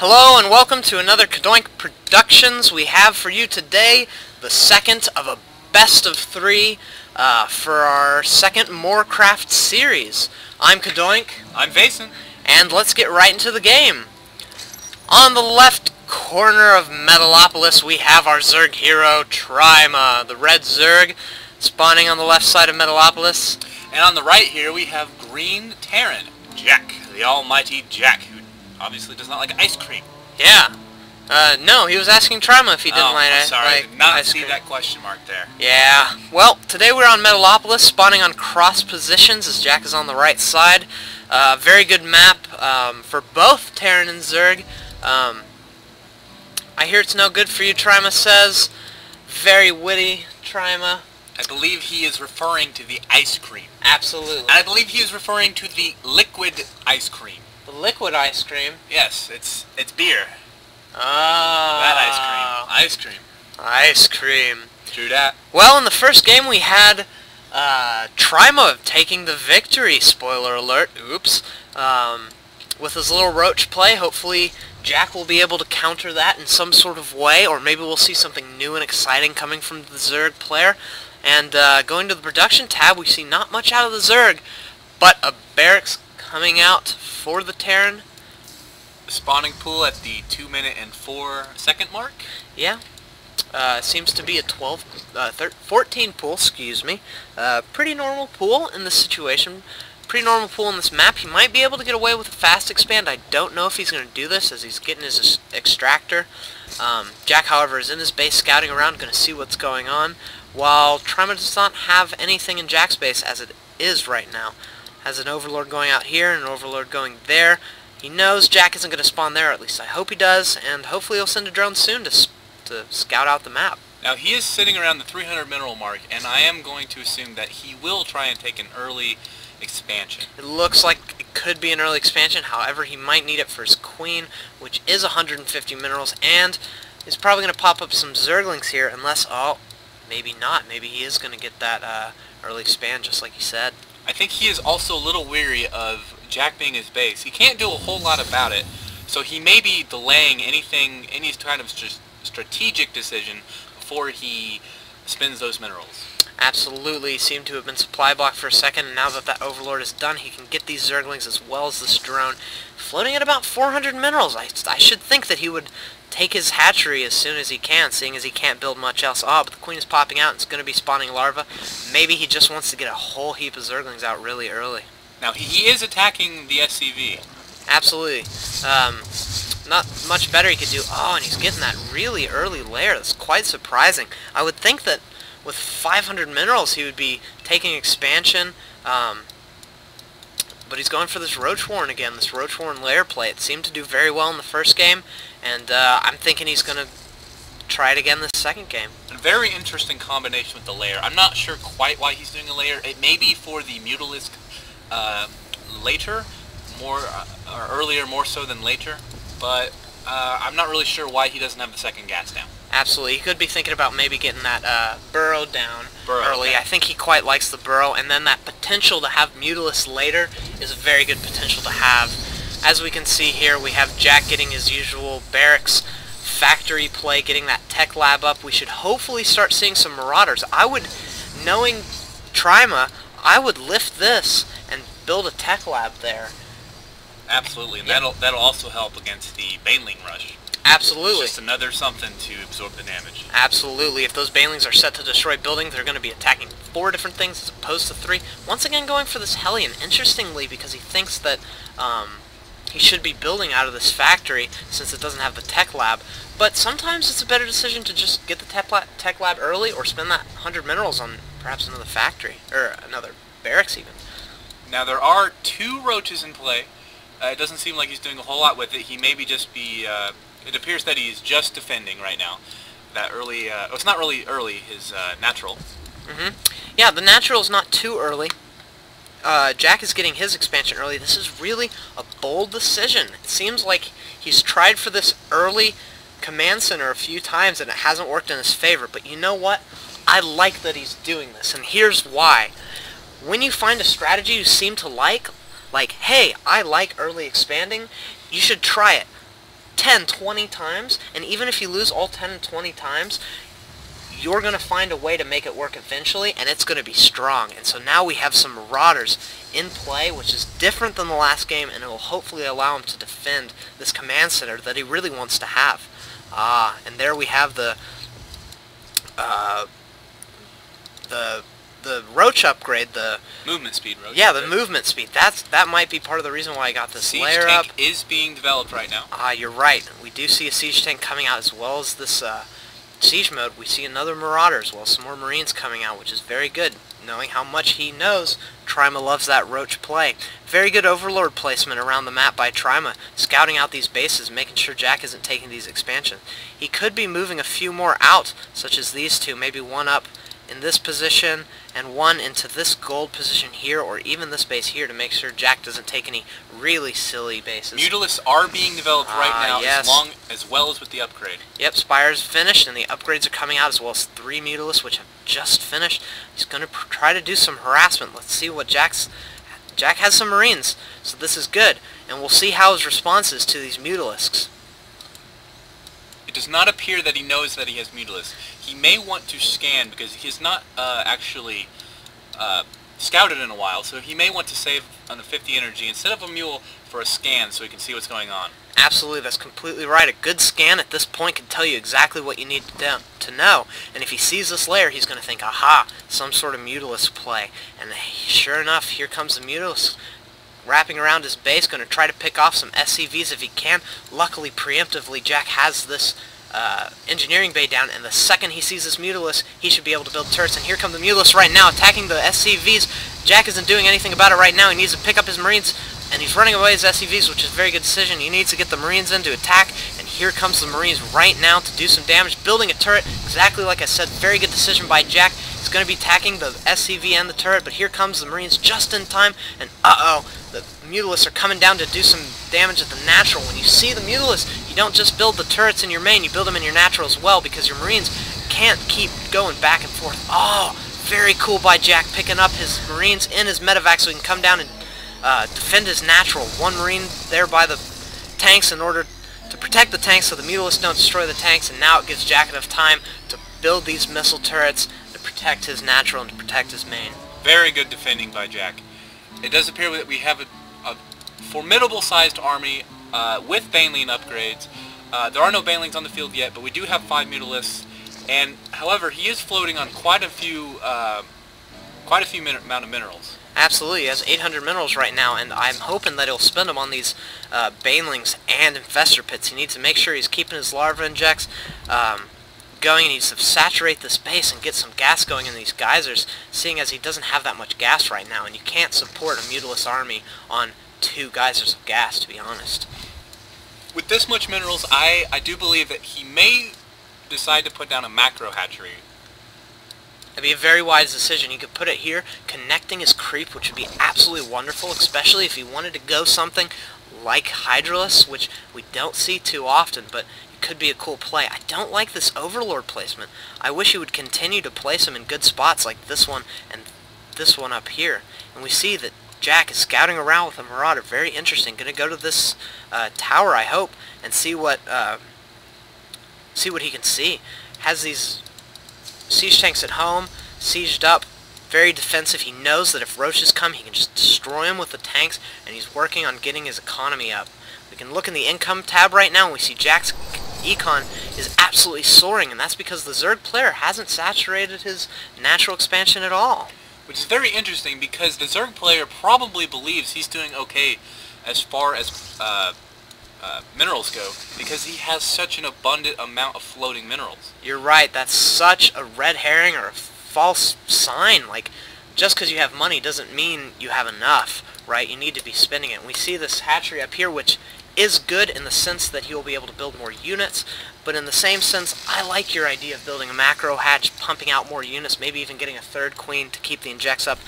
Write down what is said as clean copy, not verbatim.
Hello and welcome to another Cadoink Productions. We have for you today the second of a best of three for our second Moorcraft series. I'm Cadoink. I'm Vason. And let's get right into the game. On the left corner of Metalopolis we have our Zerg hero TriMa, the red Zerg, spawning on the left side of Metalopolis. And on the right here we have green Terran, Jack, the almighty Jack, who obviously does not like ice cream. Yeah. No, he was asking TriMa if he didn't like ice cream. Sorry, I did not see that question mark there. Yeah. Well, today we're on Metalopolis, spawning on cross positions as Jack is on the right side. Very good map for both Terran and Zerg. I hear it's no good for you, TriMa says. Very witty, TriMa. I believe he is referring to the ice cream. Absolutely. And I believe he is referring to the liquid ice cream. The liquid ice cream? Yes, it's beer. Oh. That ice cream. Ice cream. True that. Well, in the first game we had TriMa taking the victory, spoiler alert, oops, with his little roach play. Hopefully Jack will be able to counter that in some sort of way, or maybe we'll see something new and exciting coming from the Zerg player. And going to the production tab, we see not much out of the Zerg, but a barracks coming out for the Terran. The spawning pool at the 2-minute and 4-second mark? Yeah. Seems to be a 14 pool, excuse me. Pretty normal pool in this situation. Pretty normal pool in this map. He might be able to get away with a fast expand. I don't know if he's going to do this as he's getting his extractor. Jack, however, is in his base scouting around, going to see what's going on, while TriMa does not have anything in Jack's base as it is right now. Has an Overlord going out here and an Overlord going there. He knows Jack isn't going to spawn there, at least I hope he does, and hopefully he'll send a drone soon to scout out the map. Now, he is sitting around the 300 mineral mark, and I am going to assume that he will try and take an early expansion. It looks like it could be an early expansion, however he might need it for his queen, which is 150 minerals, and he's probably going to pop up some Zerglings here, unless, oh, maybe not. Maybe he is going to get that early expand, just like he said. I think he is also a little weary of Jack being his base. He can't do a whole lot about it, so he may be delaying any kind of strategic decision before he spends those minerals. Absolutely. He seemed to have been supply blocked for a second, and now that that Overlord is done, he can get these Zerglings as well as this drone. Floating at about 400 minerals. I should think that he would take his hatchery as soon as he can, seeing as he can't build much else. Oh, but the queen is popping out and it's going to be spawning larvae. Maybe he just wants to get a whole heap of Zerglings out really early. Now, he is attacking the SCV. Absolutely. Not much better he could do. Oh, and he's getting that really early lair. That's quite surprising. I would think that with 500 minerals he would be taking expansion, but he's going for this Roach Warren again, this Roach Warren lair play. It seemed to do very well in the first game, and I'm thinking he's going to try it again this second game. A very interesting combination with the lair. I'm not sure quite why he's doing a lair. It may be for the Mutalisk later, or earlier more so than later, but I'm not really sure why he doesn't have the second gas down. Absolutely. He could be thinking about maybe getting that burrow down early. I think he quite likes the burrow, and then that potential to have Mutalisk later is a very good potential to have. As we can see here, we have Jack getting his usual barracks factory play, getting that tech lab up. We should hopefully start seeing some Marauders. Knowing TriMa, I would lift this and build a tech lab there. Absolutely, and that'll also help against the Baneling rush. Absolutely. It's just another something to absorb the damage. Absolutely. If those Banelings are set to destroy buildings, they're going to be attacking 4 different things as opposed to 3. Once again, going for this Hellion, interestingly, because he thinks that he should be building out of this factory since it doesn't have the tech lab. But sometimes it's a better decision to just get the tech lab early or spend that 100 minerals on perhaps another factory, or another barracks even. Now, there are 2 roaches in play. It doesn't seem like he's doing a whole lot with it. He maybe just be... it appears that he's just defending right now. That early... it's not really early, his natural. Yeah, the natural is not too early. Jack is getting his expansion early. This is really a bold decision. It seems like he's tried for this early command center a few times and it hasn't worked in his favor. But you know what? I like that he's doing this, and here's why. When you find a strategy you seem to like, hey, I like early expanding, you should try it. 10, 20 times, and even if you lose all 10 and 20 times, you're going to find a way to make it work eventually, and it's going to be strong. And so now we have some Marauders in play, which is different than the last game, and it will hopefully allow him to defend this command center that he really wants to have. And there we have the Roach upgrade, the movement speed Roach. Yeah, the movement speed. That might be part of the reason why I got this layer up. Siege tank is being developed right now. You're right. We do see a siege tank coming out as well as this siege mode. We see another Marauder as well, some more Marines coming out, which is very good. Knowing how much he knows, TriMa loves that Roach play. Very good Overlord placement around the map by TriMa, scouting out these bases, making sure Jack isn't taking these expansions. He could be moving a few more out, such as these two, maybe one up in this position and one into this gold position here, or even this base here, to make sure Jack doesn't take any really silly bases. Mutalisks are being developed right now, yes. as well as with the upgrade. Yep, Spire's finished, and the upgrades are coming out, as well as 3 Mutalisks, which have just finished. He's going to try to do some harassment. Let's see what Jack has some Marines, so this is good, and we'll see how his response is to these Mutalisks. It does not appear that he knows that he has Mutalisks. He may want to scan because he's not actually scouted in a while, so he may want to save on the 50 energy instead of a mule for a scan so he can see what's going on. Absolutely, that's completely right. A good scan at this point can tell you exactly what you need to know. And if he sees this layer, he's going to think, aha, some sort of Mutalisk play. And sure enough, here comes the Mutalisk wrapping around his base, going to try to pick off some SCVs if he can. Luckily, preemptively, Jack has this engineering bay down, and the second he sees this Mutalisk, he should be able to build turrets. And here come the Mutalisks right now, attacking the SCVs. Jack isn't doing anything about it right now. He needs to pick up his Marines, and he's running away his SCVs, which is a very good decision. He needs to get the Marines in to attack, and here comes the Marines right now to do some damage, building a turret, exactly like I said. Very good decision by Jack. He's going to be attacking the SCV and the turret, but here comes the Marines just in time, and the Mutalisks are coming down to do some damage at the natural. When you see the Mutalisks, you don't just build the turrets in your main, you build them in your natural as well, because your Marines can't keep going back and forth. Very cool by Jack, picking up his Marines in his medevac so he can come down and defend his natural. One Marine there by the tanks in order to protect the tanks so the Mutalisks don't destroy the tanks, and now it gives Jack enough time to build these missile turrets to protect his natural and to protect his main. Very good defending by Jack. It does appear that we have a formidable sized army with Baneling upgrades. There are no Banelings on the field yet, but we do have 5 Mutalisks, and however, he is floating on quite a few amount of minerals. Absolutely, he has 800 minerals right now, and I'm hoping that he'll spend them on these Banelings and Infestor Pits. He needs to make sure he's keeping his larva injects going. He needs to saturate this base and get some gas going in these geysers, seeing as he doesn't have that much gas right now, and you can't support a Mutalisk army on 2 geysers of gas, to be honest. With this much minerals, I do believe that he may decide to put down a macro hatchery. That'd be a very wise decision. He could put it here, connecting his creep, which would be absolutely wonderful, especially if he wanted to go something like Hydralisk, which we don't see too often, but it could be a cool play. I don't like this Overlord placement. I wish he would continue to place him in good spots like this one and this one up here. And we see that Jack is scouting around with a Marauder. Very interesting. Going to go to this tower, I hope, and see what he can see. Has these siege tanks at home, sieged up, very defensive. He knows that if roaches come, he can just destroy them with the tanks, and he's working on getting his economy up. We can look in the income tab right now, and we see Jack's econ is absolutely soaring, and that's because the Zerg player hasn't saturated his natural expansion at all. Which is very interesting, because the Zerg player probably believes he's doing okay as far as minerals go, because he has such an abundant amount of floating minerals. You're right, that's such a red herring or a false sign. Like, just because you have money doesn't mean you have enough, right? You need to be spending it. And we see this hatchery up here, which is good in the sense that he will be able to build more units, but in the same sense, I like your idea of building a macro hatch, pumping out more units, maybe even getting a 3rd queen to keep the injects up.